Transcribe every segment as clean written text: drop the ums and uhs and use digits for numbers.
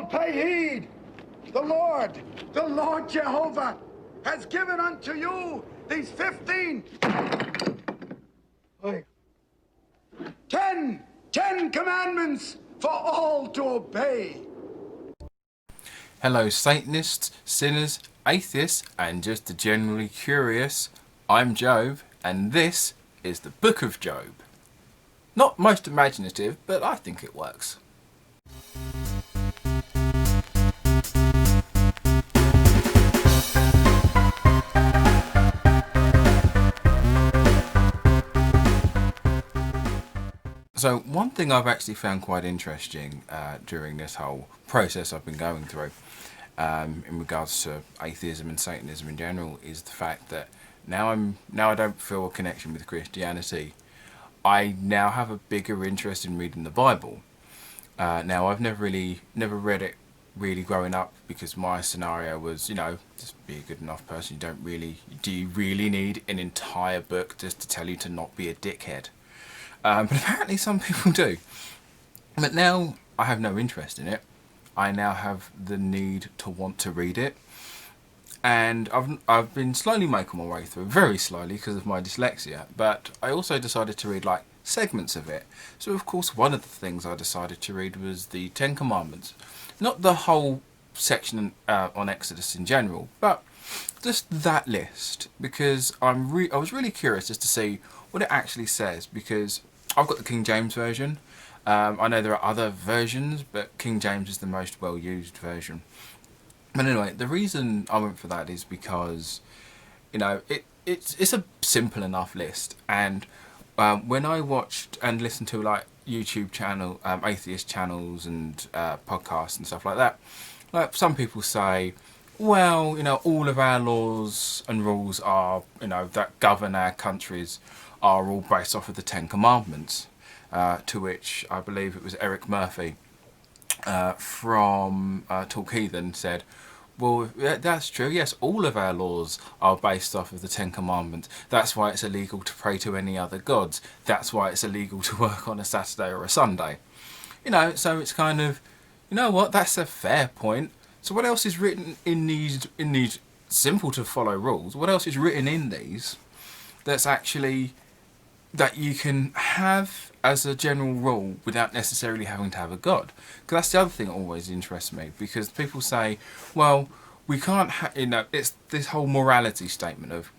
all pay heed. The Lord Jehovah, has given unto you these 10 commandments for all to obey. Hello Satanists, sinners, atheists and just the generally curious. I'm Jobe and this is the Book of Job. Not most imaginative, but I think it works. So one thing I've actually found quite interesting during this whole process I've been going through in regards to atheism and Satanism in general is the fact that now I don't feel a connection with Christianity. I now have a bigger interest in reading the Bible. Now I've never read it really growing up because my scenario was, just be a good enough person. Do you really need an entire book just to tell you to not be a dickhead? But apparently some people do. But now I have no interest in it. I now have the need to want to read it. And I've been slowly making my way through, very slowly because of my dyslexia. But I also decided to read like segments of it. So of course one of the things I decided to read was the 10 Commandments. Not the whole section on Exodus in general, but just that list, because I was really curious as to see what it actually says, because I've got the King James version. I know there are other versions, but King James is the most well used version. But anyway, the reason I went for that is because, it's a simple enough list, and when I watched and listened to like YouTube channel, atheist channels and podcasts and stuff like that, like some people say, well, all of our laws and rules are, that govern our countries are all based off of the 10 Commandments, to which I believe it was Eric Murphy from Talk Heathen said, well, that's true, yes, all of our laws are based off of the 10 Commandments. That's why it's illegal to pray to any other gods. That's why it's illegal to work on a Saturday or a Sunday. So it's kind of, that's a fair point. So what else is written in these simple to follow rules? What else is written in these that's actually that you can have as a general rule without necessarily having to have a god? Because that's the other thing that always interests me, because people say, well, we can't it's this whole morality statement of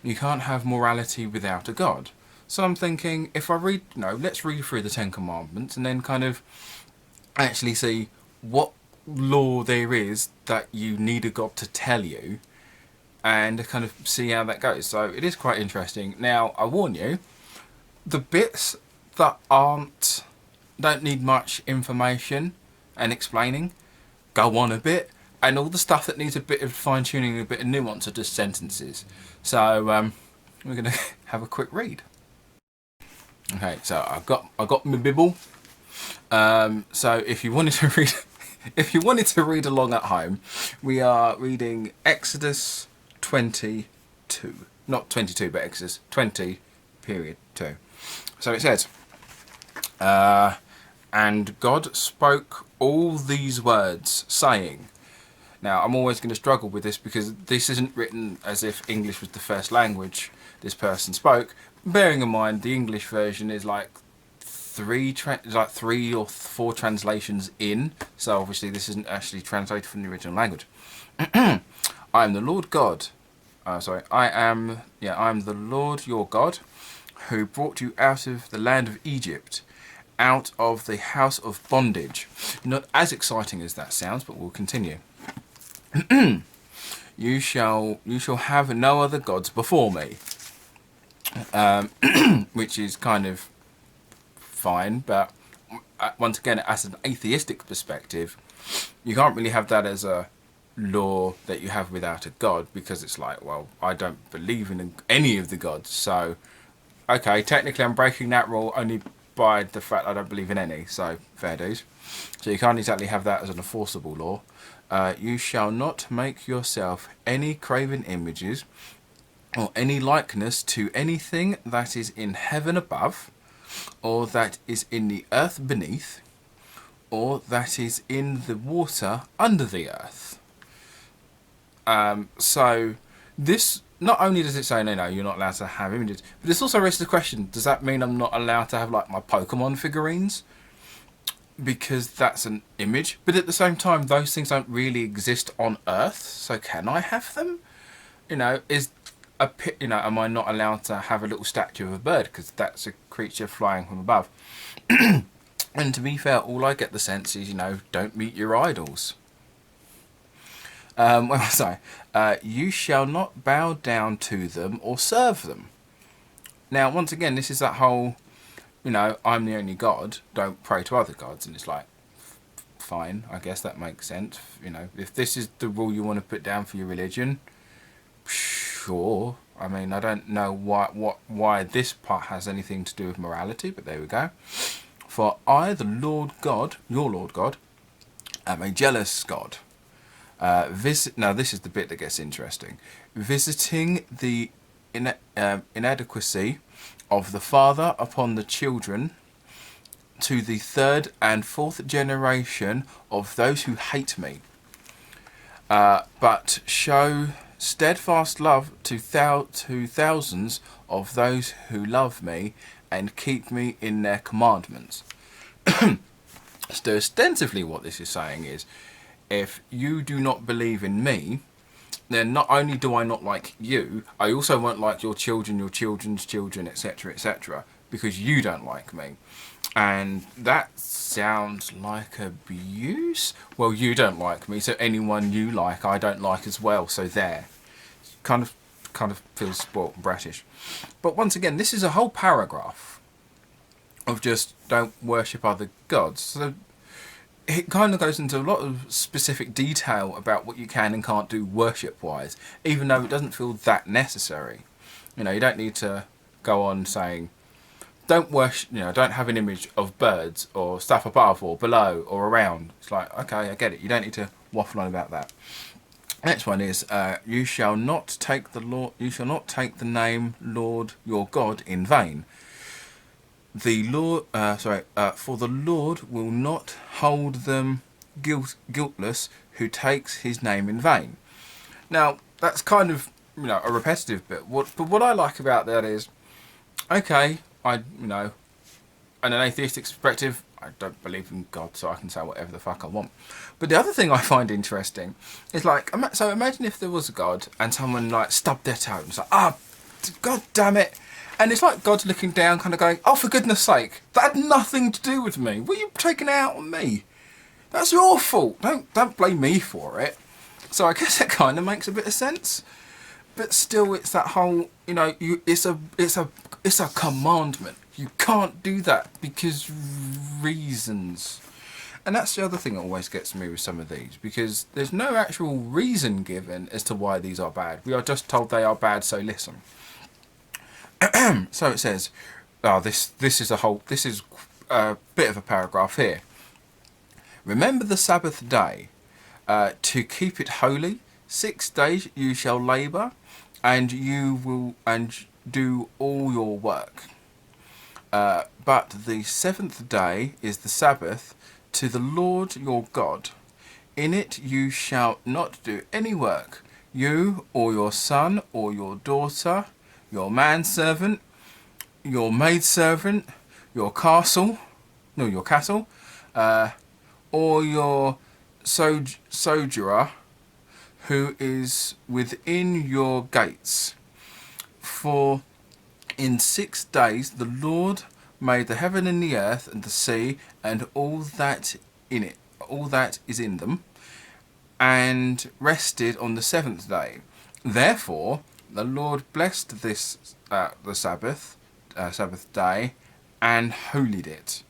you can't have morality without a god. So I'm thinking, if I read, let's read through the 10 Commandments and then kind of actually see what law there is that you need a god to tell you, and kind of see how that goes. So it is quite interesting. Now I warn you, the bits that don't need much information and explaining go on a bit, and all the stuff that needs a bit of fine tuning and a bit of nuance are just sentences. So we're gonna have a quick read. Okay, so I got my Bible. So if you wanted to read along at home, we are reading Exodus 22. Not 22, but Exodus 20, period 2. So it says, and God spoke all these words, saying. Now, I'm always going to struggle with this because this isn't written as if English was the first language this person spoke. Bearing in mind, the English version is like three or four translations in, so obviously this isn't actually translated from the original language. I am the Lord God. I am the Lord your God, who brought you out of the land of Egypt, out of the house of bondage. Not as exciting as that sounds, but we'll continue. You shall have no other gods before me. Which is kind of fine, but once again, as an atheistic perspective, you can't really have that as a law that you have without a god, because it's like, well, I don't believe in any of the gods, so okay, technically I'm breaking that rule only by the fact I don't believe in any, so fair dues. So you can't exactly have that as an enforceable law. You shall not make yourself any graven images or any likeness to anything that is in heaven above, or that is in the earth beneath, or that is in the water under the earth. So this, not only does it say no, you're not allowed to have images, but it's also raised the question: does that mean I'm not allowed to have like my Pokemon figurines? Because that's an image, but at the same time, those things don't really exist on Earth. So can I have them? Am I not allowed to have a little statue of a bird because that's a creature flying from above? And to be fair, all I get the sense is, don't meet your idols. What was I? You shall not bow down to them or serve them. Now, once again, this is that whole, I'm the only God, don't pray to other gods. And it's like, fine, I guess that makes sense. If this is the rule you want to put down for your religion, sure. I mean, I don't know why this part has anything to do with morality, but there we go. For I, the Lord God, your Lord God, am a jealous God. Now this is the bit that gets interesting. Visiting the inadequacy of the father upon the children to the third and fourth generation of those who hate me, but show steadfast love to thousands of those who love me and keep me in their commandments. So ostensibly what this is saying is, if you do not believe in me, then not only do I not like you, I also won't like your children, your children's children, etc., etc., because you don't like me. And that sounds like abuse. Well, you don't like me, so anyone you like, I don't like as well. So there, kind of feels spoilt and bratish. But once again, this is a whole paragraph of just don't worship other gods. So it kind of goes into a lot of specific detail about what you can and can't do worship-wise, even though it doesn't feel that necessary. You don't need to go on saying, don't worship, don't have an image of birds or stuff above or below or around. It's like, okay, I get it. You don't need to waffle on about that. Next one is, you shall not take the name Lord your God in vain. For the Lord will not hold them guiltless who takes his name in vain. Now, that's kind of, a repetitive bit. But what I like about that is, okay, in an atheistic perspective, I don't believe in God, so I can say whatever the fuck I want. But the other thing I find interesting is so imagine if there was a God and someone stubbed their toe and was like, God damn it. And it's like God's looking down, kind of going, oh, for goodness sake, that had nothing to do with me. What are you taking it out on me? That's your fault. Don't blame me for it. So I guess it kind of makes a bit of sense. But still, it's that whole, it's a commandment. You can't do that because reasons. And that's the other thing that always gets me with some of these, because there's no actual reason given as to why these are bad. We are just told they are bad, so listen. So it says, this is a bit of a paragraph here. Remember the Sabbath day, to keep it holy. 6 days you shall labour, and you will do all your work. But the seventh day is the Sabbath to the Lord your God. In it you shall not do any work, you or your son or your daughter, your manservant, your maidservant, your cattle, or your sojourner who is within your gates. For in 6 days the Lord made the heaven and the earth and the sea and all that is in them, and rested on the seventh day. Therefore the Lord blessed this the Sabbath day and holied it.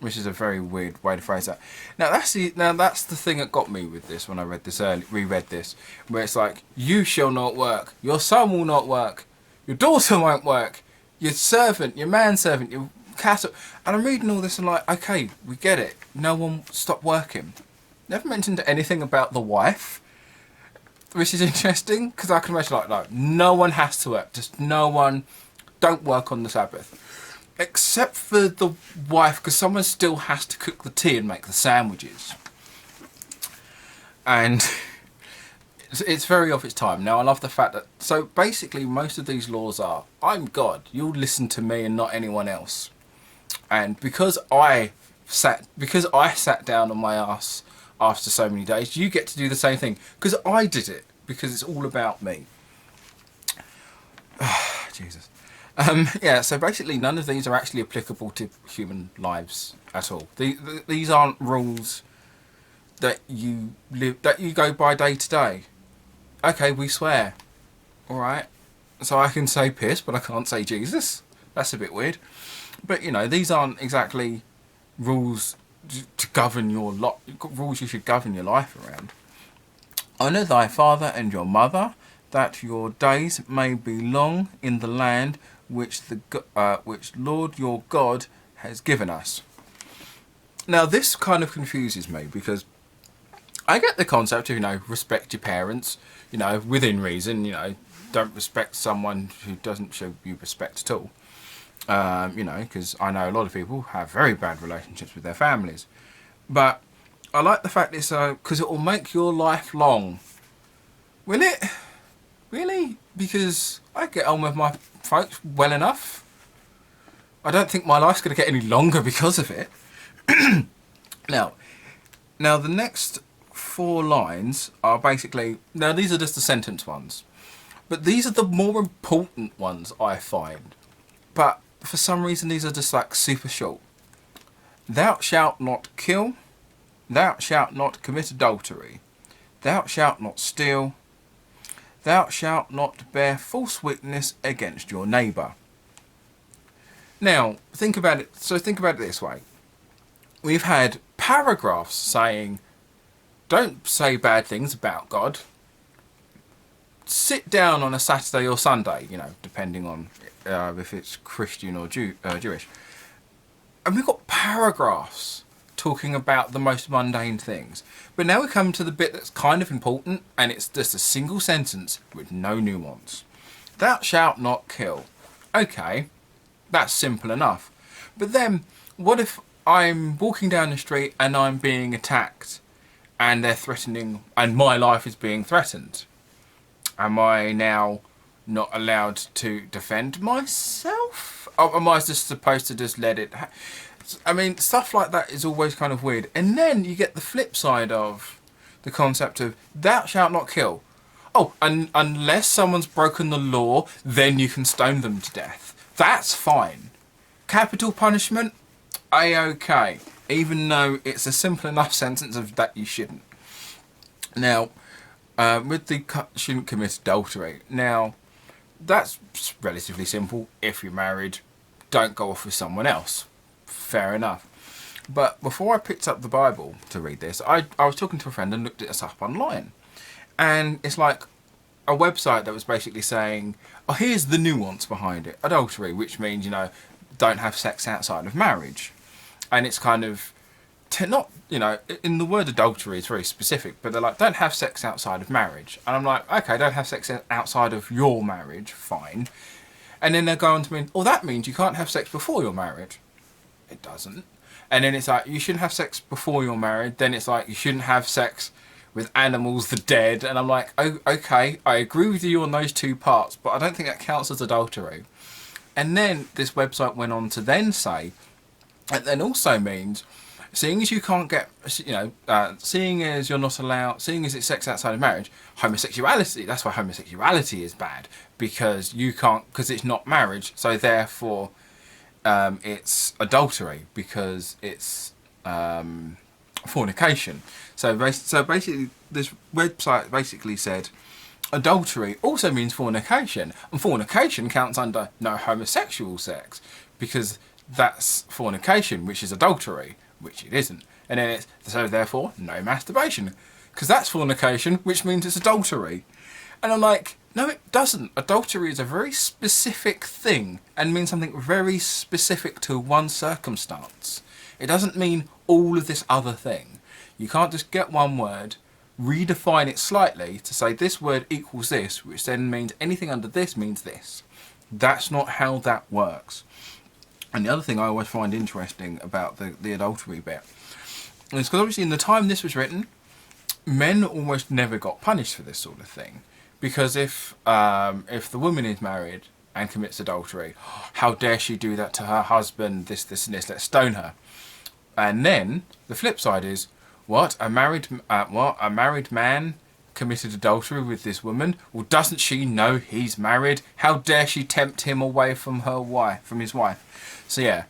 Which is a very weird way to phrase that. Now that's the thing that got me with this when I reread this, where it's like, you shall not work, your son will not work, your daughter won't work, your servant, your manservant, your cattle. And I'm reading all this and like, okay, we get it. No one stop working. Never mentioned anything about the wife, which is interesting, because I can imagine like, no one has to work, just no one, don't work on the Sabbath. except for the wife, because someone still has to cook the tea and make the sandwiches. And it's very of its time. Now, I love the fact that, so basically most of these laws are, I'm God, you'll listen to me and not anyone else. And because I sat down on my ass after so many days, you get to do the same thing because I did it, because it's all about me. Jesus. Yeah, so basically none of these are actually applicable to human lives at all. These aren't rules that you go by day to day. Okay, we swear. Alright. So I can say piss, but I can't say Jesus. That's a bit weird. But, you know, these aren't exactly rules to govern your rules you should govern your life around. Honour thy father and your mother, that your days may be long in the land which Lord your God has given us. Now, this kind of confuses me, because I get the concept of, you know, respect your parents, you know, within reason, you know, don't respect someone who doesn't show you respect at all. You know, because I know a lot of people have very bad relationships with their families. But I like the fact it's because it will make your life long. Will it? Really? Because I get on with my folks well enough. I don't think my life's going to get any longer because of it. Now the next 4 lines are basically, now these are just the sentence ones, but these are the more important ones, I find. But for some reason these are just like super short. Thou shalt not kill, thou shalt not commit adultery, thou shalt not steal, thou shalt not bear false witness against your neighbour. Now, think about it. So think about it this way. We've had paragraphs saying, don't say bad things about God. Sit down on a Saturday or Sunday, you know, depending on if it's Christian or Jewish. And we've got paragraphs talking about the most mundane things. But now we come to the bit that's kind of important, and it's just a single sentence with no nuance. Thou shalt not kill. Okay, that's simple enough. But then, what if I'm walking down the street and I'm being attacked and they're threatening, and my life is being threatened? Am I now not allowed to defend myself? Or am I just supposed to just let it I mean, stuff like that is always kind of weird. And then you get the flip side of the concept of thou shalt not kill. Oh, and unless someone's broken the law, then you can stone them to death. That's fine. Capital punishment, A-okay. Even though it's a simple enough sentence of that you shouldn't. Now, with the shouldn't commit adultery. Now, that's relatively simple. If you're married, don't go off with someone else. Fair enough. But before I picked up the Bible to read this, I was talking to a friend and looked this up online. And it's like a website that was basically saying, oh, here's the nuance behind it. Adultery, which means, you know, don't have sex outside of marriage. And it's kind of, not, you know, in the word adultery is very specific, but they're like, don't have sex outside of marriage. And I'm like, okay, don't have sex outside of your marriage, fine. And then they're going to mean, oh, that means you can't have sex before you're married. It doesn't. And then it's like, you shouldn't have sex before you're married. Then it's like, you shouldn't have sex with animals, the dead. And I'm like, oh, okay, I agree with you on those 2 parts, but I don't think that counts as adultery. And then this website went on to then say, it then also means, seeing as you can't get, you know, seeing as you're not allowed, seeing as it's sex outside of marriage, homosexuality, that's why homosexuality is bad, because you can't, because it's not marriage, so therefore it's adultery, because it's fornication. So basically this website basically said adultery also means fornication, and fornication counts under no homosexual sex, because that's fornication, which is adultery, which it isn't. And then it's, so therefore, no masturbation, because that's fornication, which means it's adultery. And I'm like, no, it doesn't. Adultery is a very specific thing and means something very specific to one circumstance. It doesn't mean all of this other thing. You can't just get one word, redefine it slightly to say this word equals this, which then means anything under this means this. That's not how that works. And the other thing I always find interesting about the adultery bit is because obviously in the time this was written, men almost never got punished for this sort of thing. Because if the woman is married and commits adultery, how dare she do that to her husband, this and this, let's stone her. And then the flip side is, what, a married man committed adultery with this woman? Well, doesn't she know he's married? How dare she tempt him away from his wife? So yeah.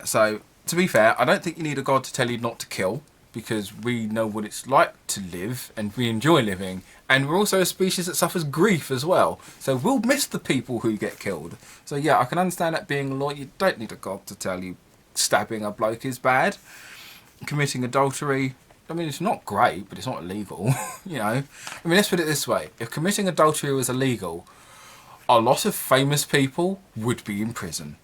So to be fair, I don't think you need a God to tell you not to kill, because we know what it's like to live and we enjoy living, and we're also a species that suffers grief as well, so we'll miss the people who get killed. So yeah, I can understand that being a law. You don't need a God to tell you stabbing a bloke is bad. Committing adultery, I mean, it's not great, but it's not illegal. You know, I mean, let's put it this way: if committing adultery was illegal, a lot of famous people would be in prison.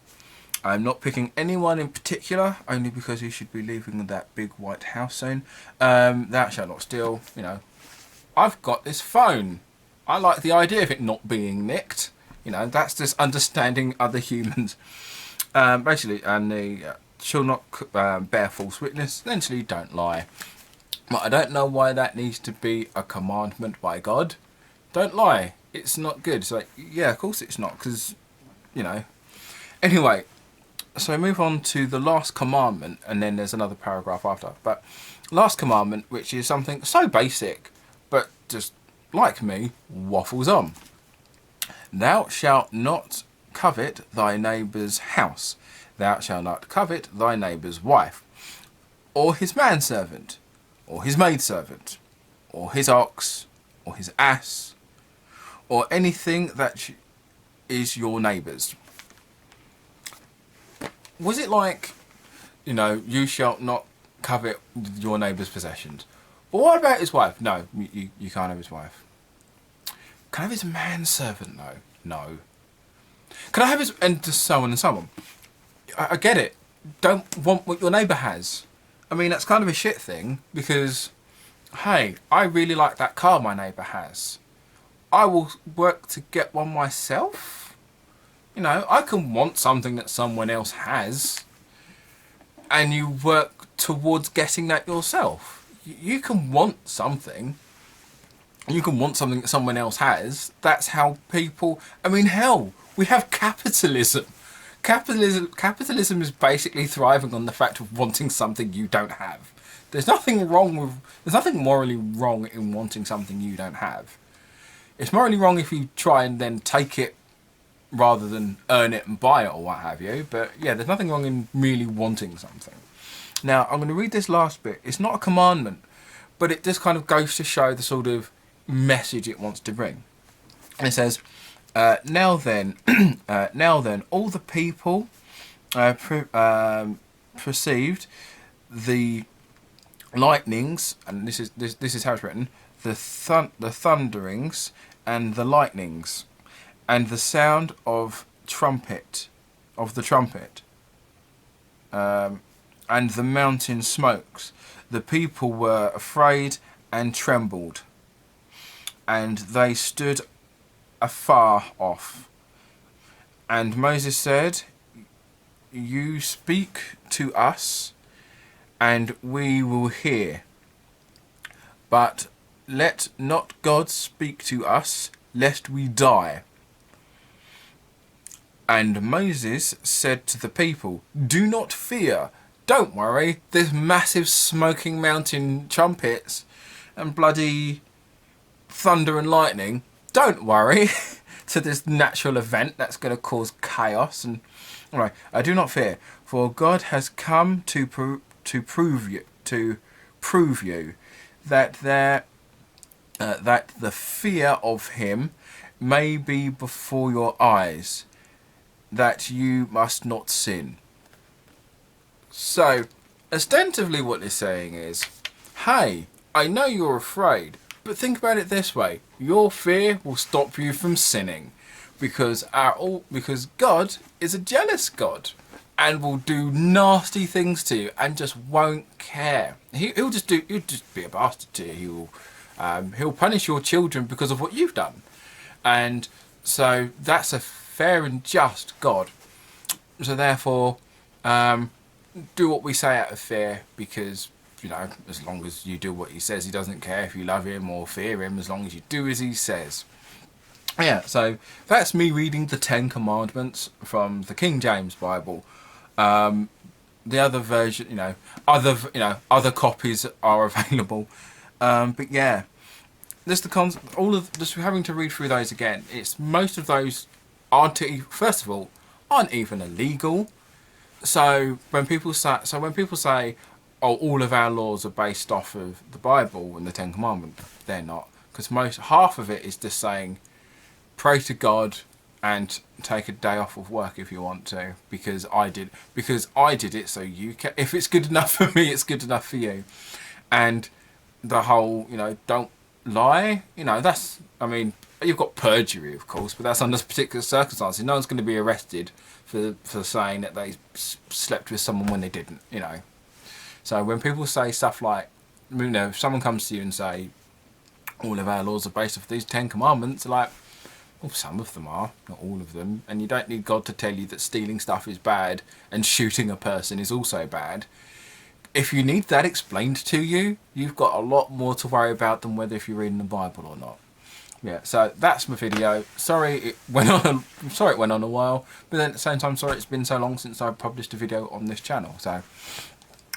I'm not picking anyone in particular, only because he should be leaving that big white house soon. Thou shalt not steal. You know, I've got this phone. I like the idea of it not being nicked. You know, that's just understanding other humans. Basically, and the shall not bear false witness. Essentially, don't lie. But I don't know why that needs to be a commandment by God. Don't lie. It's not good. It's like, yeah, of course it's not, because, you know. Anyway. So move on to the last commandment, and then there's another paragraph after. But last commandment, which is something so basic, but just like me, waffles on. Thou shalt not covet thy neighbour's house. Thou shalt not covet thy neighbour's wife, or his manservant, or his maidservant, or his ox, or his ass, or anything that is your neighbour's. Was it like, you know, you shall not covet your neighbour's possessions? But what about his wife? No, you can't have his wife. Can I have his manservant though? No. Can I have his, and so on and so on. I get it. Don't want what your neighbour has. I mean, that's kind of a shit thing, because, hey, I really like that car my neighbour has. I will work to get one myself. You know, I can want something that someone else has, and you work towards getting that yourself. You can want something. You can want something that someone else has. That's how people... I mean, hell, we have capitalism. Capitalism is basically thriving on the fact of wanting something you don't have. There's nothing morally wrong in wanting something you don't have. It's morally wrong if you try and then take it rather than earn it and buy it or what have you. But yeah, there's nothing wrong in really wanting something. Now, I'm going to read this last bit. It's not a commandment, but it just kind of goes to show the sort of message it wants to bring. And it says, now then, all the people perceived the lightnings, and this is how it's written, the thunderings and the lightnings, and the sound of the trumpet, and the mountain smokes. The people were afraid and trembled, and they stood afar off. And Moses said, you speak to us, and we will hear. But let not God speak to us, lest we die. And Moses said to the people, do not fear. Don't worry. There's massive smoking mountain trumpets and bloody thunder and lightning. Don't worry. To this natural event that's going to cause chaos. And all right, I do not fear, for God has come to prove you that that the fear of Him may be before your eyes, that you must not sin. So, ostensibly what it's saying is, hey, I know you're afraid, but think about it this way. Your fear will stop you from sinning, because God is a jealous God and will do nasty things to you and just won't care. He'll just be a bastard to you. He'll punish your children because of what you've done. And so that's a fair and just God. So therefore, do what we say out of fear, because, you know, as long as you do what he says, he doesn't care if you love him or fear him, as long as you do as he says. Yeah, so that's me reading the 10 Commandments from the King James Bible. The other version, other copies are available. But yeah, just just having to read through those again. It's most of those aren't even illegal. So when people say, oh, all of our laws are based off of the Bible and the 10 Commandments, they're not, because half of it is just saying, pray to God and take a day off of work if you want to, because I did it, so you can. If it's good enough for me, it's good enough for you. And the whole, don't lie, you've got perjury, of course, but that's under particular circumstances. No one's going to be arrested for saying that they slept with someone when they didn't, So when people say stuff like, if someone comes to you and say, all of our laws are based off these 10 Commandments, like, well, some of them are, not all of them. And you don't need God to tell you that stealing stuff is bad and shooting a person is also bad. If you need that explained to you, you've got a lot more to worry about than whether if you're reading the Bible or not. Yeah, so that's my video. Sorry it went on a while, but then at the same time, sorry it's been so long since I published a video on this channel. So,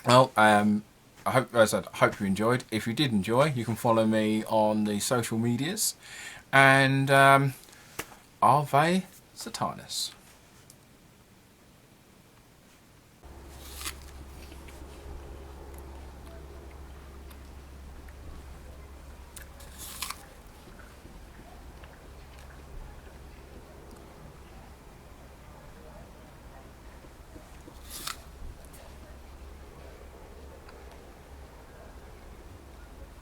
well, I hope you enjoyed. If you did enjoy, you can follow me on the social medias, and Ave Satanas.